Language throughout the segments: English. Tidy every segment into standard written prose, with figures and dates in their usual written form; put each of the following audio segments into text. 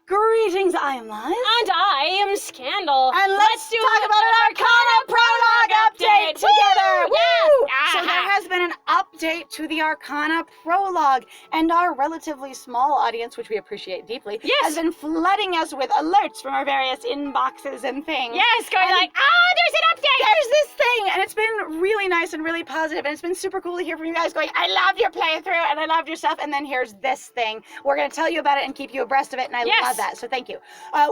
Greetings, I am Liz. And I am Scandal. And let's talk about an Arcana Prologue update together! Woo! Yes! So there has been an update to the Arcana Prologue, and our relatively small audience, which we appreciate deeply, has been flooding us with alerts from our various inboxes and things. Yes, going like, there's an update! There's this thing! And it's been really nice and really positive, and it's been super cool to hear from you guys going, I loved your playthrough, and I loved your stuff, and then here's this thing. We're going to tell you about it and keep you abreast of it, and I love that, so thank you.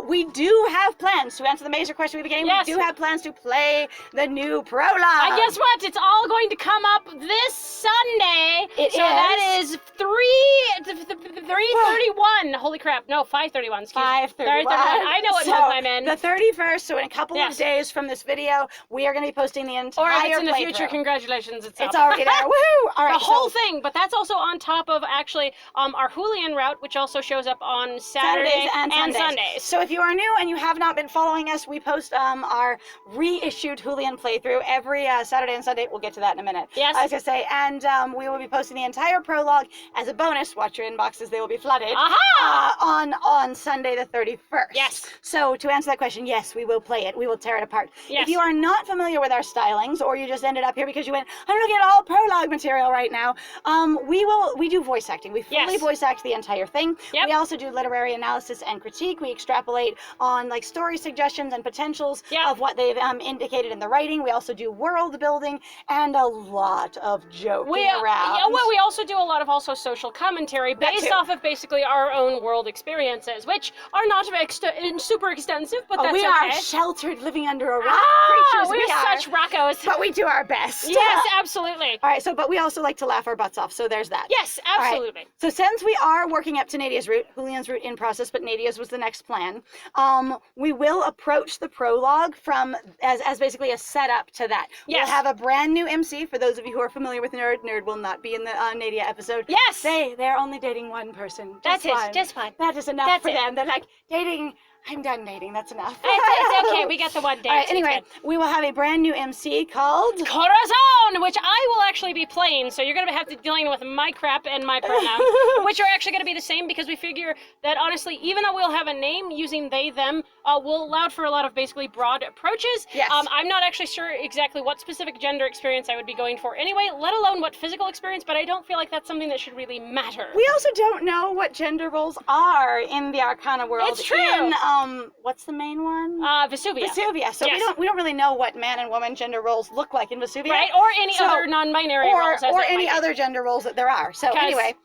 We do have plans to answer the major question at the beginning. We do have plans to play the new prologue. And guess what? It's all going to come up this Sunday. That is 3:31. Holy crap. No, 5:31. Excuse me. 5:31. I know what month I'm in. The 31st, so in a couple of days from this video, we are going to be posting the entire Or if it's in the future, congratulations, it's up. It's already there. Woohoo! All right, the whole thing, but that's also on top of actually our Julian route, which also shows up on Saturdays and Sundays. So if you are new and you have not been following us, we post our reissued Julian playthrough every Saturday and Sunday. We'll get to that in a minute. Yes. I was going to say, and we will be posting the entire prologue as a bonus. Watch your inboxes, they will be flooded. On Sunday the 31st. Yes. So to answer that question, yes, we will play it. We will tear it apart. Yes. If you are not familiar with our stylings, or you just ended up here because you went, I'm looking at all prologue material right now, we do voice acting. We fully voice act the entire thing. Yep. We also do literary analysis and critique. We extrapolate on like story suggestions and potentials of what they've indicated in the writing. We also do world building and a lot of joking around. Yeah, well, we also do a lot of social commentary based off of basically our own world experiences, which are not super extensive, but that's okay. We are sheltered, living under a rock creatures. We're such rockos. But we do our best. Yes, absolutely. All right, but we also like to laugh our butts off, so there's that. Yes, absolutely. Right. So since we are working up to Nadia's route, Julian's route in process, but Nadia's was the next plan, we will approach the prologue as basically a setup to that. Yes. We'll have a brand new MC. For those of you who are familiar with Nerd, Nerd will not be in the Nadia episode. Yes! They're only dating one person. That's it, just fine. That is enough for them. They're like, dating... I'm done dating, that's enough. It's okay, we got the one date. All right, anyway, we will have a brand new MC called... Corazon, which I will actually be playing, so you're going to have to dealing with my crap and my pronouns, which are actually going to be the same because we figure that honestly, even though we'll have a name using they, them, we'll allow for a lot of basically broad approaches. Yes. I'm not actually sure exactly what specific gender experience I would be going for anyway, let alone what physical experience, but I don't feel like that's something that should really matter. We also don't know what gender roles are in the Arcana world. It's true. What's the main one? Vesuvia. Vesuvia. So we don't really know what man and woman gender roles look like in Vesuvia. Right, or any other non-binary roles. Or any other gender roles that there are. So anyway,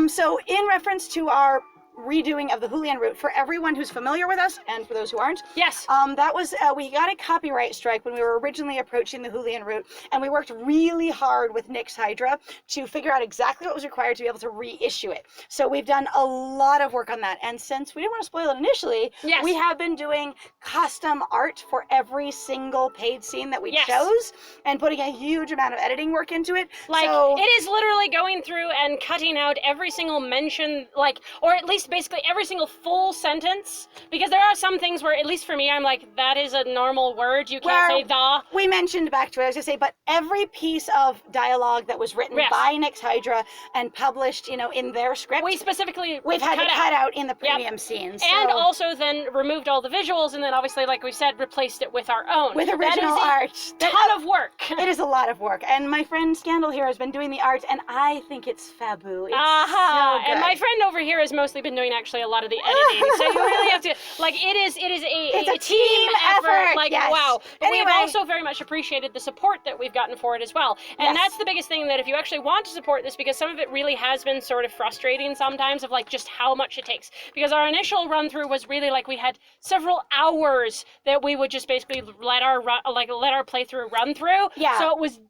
so in reference to our redoing of the Julian route, for everyone who's familiar with us and for those who aren't, that was we got a copyright strike when we were originally approaching the Julian route, and we worked really hard with Nyx Hydra to figure out exactly what was required to be able to reissue it. So we've done a lot of work on that, and since we didn't want to spoil it initially, we have been doing custom art for every single paid scene that we chose and putting a huge amount of editing work into it. Like, it is literally going through and cutting out every single mention, or at least basically every single full sentence, because there are some things where, at least for me, I'm like, that is a normal word, you can't say the. We mentioned back to it, I was going to say, but every piece of dialogue that was written by Nyx Hydra and published, in their script, we've had to cut out in the premium scenes. And also then removed all the visuals, and then obviously, like we said, replaced it with our own. With original art. Ton of work. It is a lot of work, and my friend Scandal here has been doing the art, and I think it's fabu. It's so good. And my friend over here has mostly been doing actually a lot of the editing, so you really have to, it's a team effort. Wow. But we've also very much appreciated the support that we've gotten for it as well. And that's the biggest thing, that if you actually want to support this, because some of it really has been sort of frustrating sometimes, of just how much it takes. Because our initial run through was really we had several hours that we would just basically let our playthrough run through. Yeah. So it was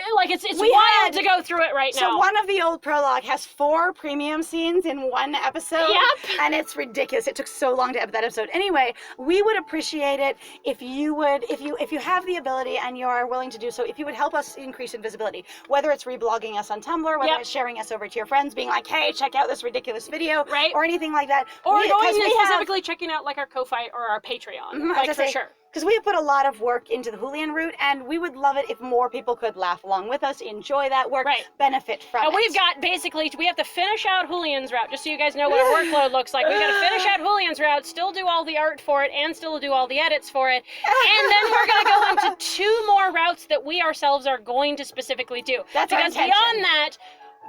it's wild to go through it right now. So one of the old prologue has 4 premium scenes in one episode. Yep. And it's ridiculous. It took so long to edit that episode. Anyway, we would appreciate it if you have the ability and you are willing to do so, if you would help us increase in visibility. Whether it's reblogging us on Tumblr, whether it's sharing us over to your friends, being like, hey, check out this ridiculous video, or anything like that. Or going and specifically checking out our Ko-Fi or our Patreon, for sure. because we have put a lot of work into the Julian route, and we would love it if more people could laugh along with us, enjoy that work, benefit from it. And we've got basically, we have to finish out Julian's route, just so you guys know what our workload looks like. We've got to finish out Julian's route, still do all the art for it, and still do all the edits for it. And then we're going to go into 2 more routes that we ourselves are going to specifically do. That's our intention. Beyond that,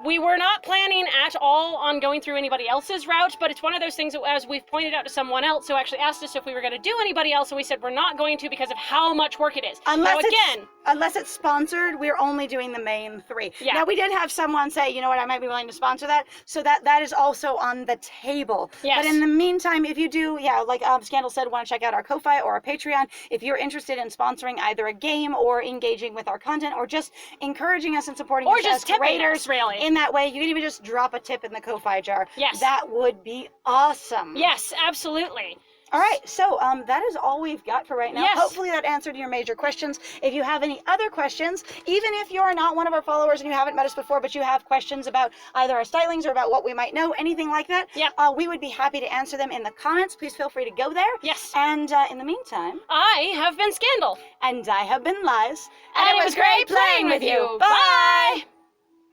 we were not planning at all on going through anybody else's route, but it's one of those things that, as we've pointed out to someone else who actually asked us if we were going to do anybody else, and we said we're not going to because of how much work it is. Unless it's sponsored, we're only doing the main 3. Yeah. Now, we did have someone say, you know what, I might be willing to sponsor that, so that is also on the table. Yes. But in the meantime, if you do, like Scandal said, want to check out our Ko-Fi or our Patreon, if you're interested in sponsoring either a game or engaging with our content or just encouraging us and supporting us as creators, really. In that way, you can even just drop a tip in the Ko-Fi jar. Yes. That would be awesome. Yes, absolutely. All right, so that is all we've got for right now. Yes. Hopefully that answered your major questions. If you have any other questions, even if you're not one of our followers and you haven't met us before, but you have questions about either our stylings or about what we might know, anything like that, we would be happy to answer them in the comments. Please feel free to go there. Yes. And in the meantime, I have been Scandal. And I have been Liz. And it was great playing with you. Bye.